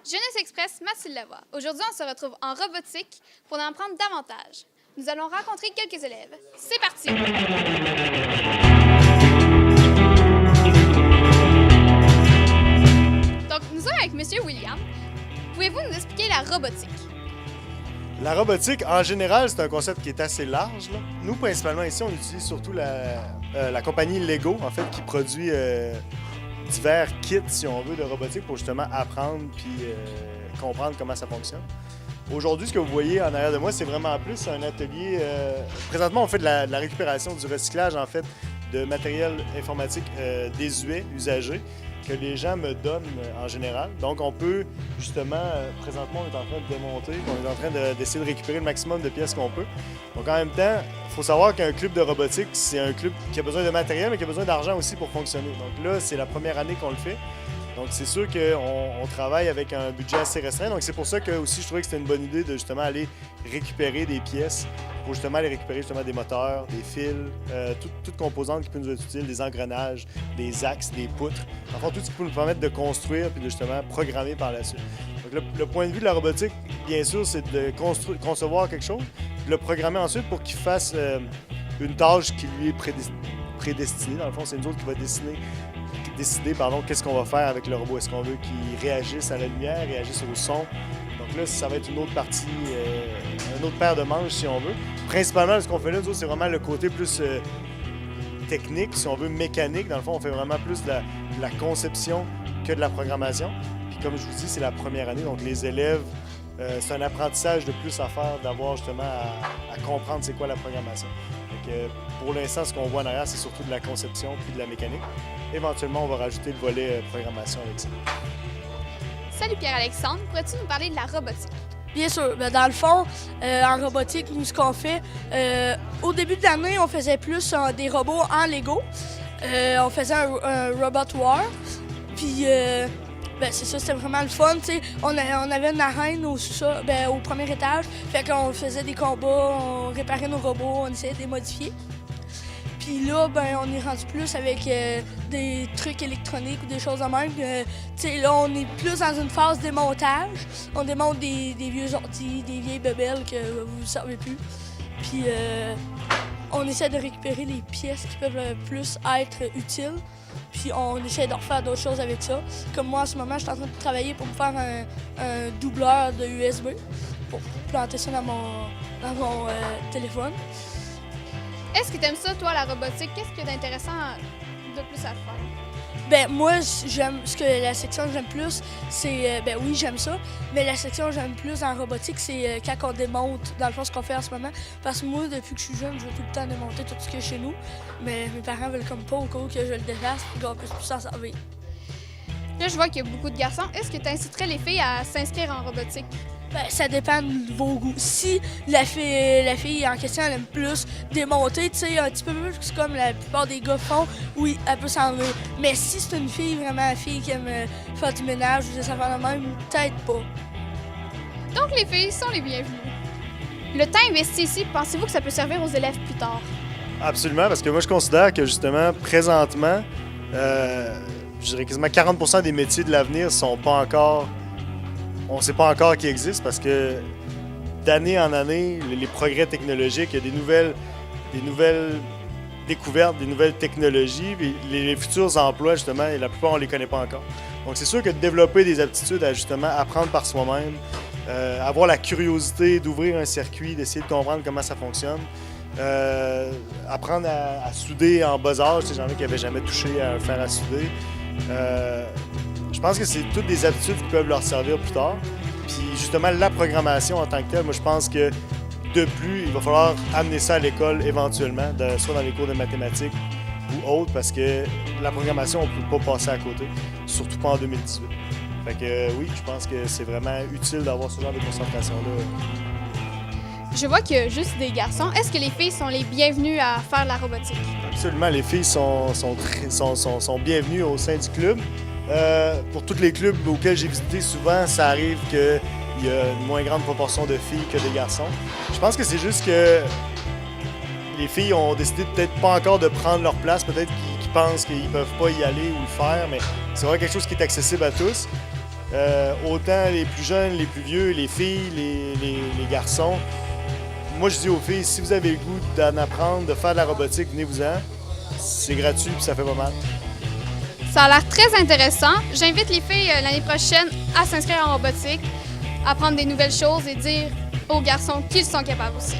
Jeunesse Express, Mathilde Lavoie. Aujourd'hui, on se retrouve en robotique pour en apprendre davantage. Nous allons rencontrer quelques élèves. C'est parti! Donc, nous sommes avec M. William. Pouvez-vous nous expliquer la robotique? La robotique, en général, c'est un concept qui est assez large, là. Nous, principalement, ici, on utilise surtout la compagnie Lego, en fait, qui produit divers kits, si on veut, de robotique pour justement apprendre puis comprendre comment ça fonctionne. Aujourd'hui, ce que vous voyez en arrière de moi, c'est vraiment plus un atelier. Présentement, on fait de la récupération, du recyclage, en fait, de matériel informatique désuet, usagé, que les gens me donnent en général. Donc, on peut, justement, présentement, on est en train de démonter, on est en train d'essayer de récupérer le maximum de pièces qu'on peut. Donc, en même temps, il faut savoir qu'un club de robotique, c'est un club qui a besoin de matériel, mais qui a besoin d'argent aussi pour fonctionner. Donc là, c'est la première année qu'on le fait. Donc, c'est sûr qu'on travaille avec un budget assez restreint. Donc, c'est pour ça que aussi, je trouvais que c'était une bonne idée de justement aller récupérer des pièces pour justement aller récupérer justement des moteurs, des fils, toute composante qui peut nous être utile, des engrenages, des axes, des poutres. Enfin, tout ce qui peut nous permettre de construire puis de justement programmer par la suite. Donc, le point de vue de la robotique, bien sûr, c'est de concevoir quelque chose, de le programmer ensuite pour qu'il fasse une tâche qui lui est prédestinée. Dans le fond, c'est nous autres qui va décider qu'est-ce qu'on va faire avec le robot. Est-ce qu'on veut qu'il réagisse à la lumière, réagisse au son? Donc là, ça va être une autre partie, une autre paire de manches, si on veut. Principalement, ce qu'on fait là, nous autres, c'est vraiment le côté plus technique, si on veut, mécanique. Dans le fond, on fait vraiment plus de la conception que de la programmation. Puis comme je vous dis, c'est la première année, donc les élèves, c'est un apprentissage de plus à faire, d'avoir justement à comprendre c'est quoi la programmation. Donc, pour l'instant, ce qu'on voit en arrière, c'est surtout de la conception puis de la mécanique. Éventuellement, on va rajouter le volet programmation avec ça. Salut Pierre-Alexandre, pourrais-tu nous parler de la robotique? Bien sûr. Dans le fond, en robotique, nous, ce qu'on fait, au début de l'année, on faisait plus des robots en Lego. On faisait un Robot War. Puis, c'est ça, c'était vraiment le fun. T'sais. On avait une arène au premier étage. Fait qu'on faisait des combats, on réparait nos robots, on essayait de les modifier. Puis là, on est rendu plus avec des trucs électroniques ou des choses de même. Là, on est plus dans une phase démontage. On démonte des vieux ordi, des vieilles bebelles que vous ne savez plus. Puis on essaie de récupérer les pièces qui peuvent plus être utiles. Puis on essaie de refaire d'autres choses avec ça. Comme moi, en ce moment, je suis en train de travailler pour me faire un doubleur de USB pour planter ça dans mon téléphone. Est-ce que tu aimes ça, toi, la robotique? Qu'est-ce qu'il y a d'intéressant de plus à faire? Moi, j'aime la section que j'aime plus, c'est... oui, j'aime ça, mais la section que j'aime plus en robotique, c'est quand on démonte, dans le fond, ce qu'on fait en ce moment. Parce que moi, depuis que je suis jeune, je veux tout le temps démonter tout ce qu'il y a chez nous. Mais mes parents veulent comme pas au cas où que je le défasse et qu'on puisse plus s'en servir. Là, je vois qu'il y a beaucoup de garçons. Est-ce que tu inciterais les filles à s'inscrire en robotique? Ça dépend de vos goûts. Si la fille en question, elle aime plus démonter, tu sais, un petit peu plus comme la plupart des gars font, oui, elle peut s'en aller. Mais si c'est une fille, vraiment une fille qui aime faire du ménage ou des affaires de même, peut-être pas. Donc, les filles sont les bienvenues. Le temps investi ici, pensez-vous que ça peut servir aux élèves plus tard? Absolument, parce que moi, je considère que justement, présentement, je dirais quasiment 40% des métiers de l'avenir sont pas encore... On ne sait pas encore qu'ils existent parce que d'année en année, les progrès technologiques, il y a des nouvelles découvertes, des nouvelles technologies, puis les futurs emplois, justement, et la plupart, on ne les connaît pas encore. Donc, c'est sûr que de développer des aptitudes à justement apprendre par soi-même, avoir la curiosité d'ouvrir un circuit, d'essayer de comprendre comment ça fonctionne, apprendre à souder en bas âge, j'en ai qui n'avaient jamais touché à un fer à souder. Je pense que c'est toutes des aptitudes qui peuvent leur servir plus tard. Puis justement, la programmation en tant que telle, moi je pense que de plus, il va falloir amener ça à l'école éventuellement, soit dans les cours de mathématiques ou autres, parce que la programmation, on ne peut pas passer à côté, surtout pas en 2018. Fait que oui, je pense que c'est vraiment utile d'avoir ce genre de concentration-là. Je vois qu'il y a juste des garçons. Est-ce que les filles sont les bienvenues à faire la robotique? Absolument, les filles sont bienvenues au sein du club. Pour tous les clubs auxquels j'ai visité, souvent, ça arrive qu'il y a une moins grande proportion de filles que de garçons. Je pense que c'est juste que les filles ont décidé peut-être pas encore de prendre leur place, peut-être qu'ils pensent qu'ils peuvent pas y aller ou le faire, mais c'est vraiment quelque chose qui est accessible à tous. Autant les plus jeunes, les plus vieux, les filles, les garçons. Moi, je dis aux filles, si vous avez le goût d'en apprendre, de faire de la robotique, venez-vous-en. C'est gratuit puis ça fait pas mal. Ça a l'air très intéressant. J'invite les filles l'année prochaine à s'inscrire en robotique, apprendre des nouvelles choses et dire aux garçons qu'ils sont capables aussi.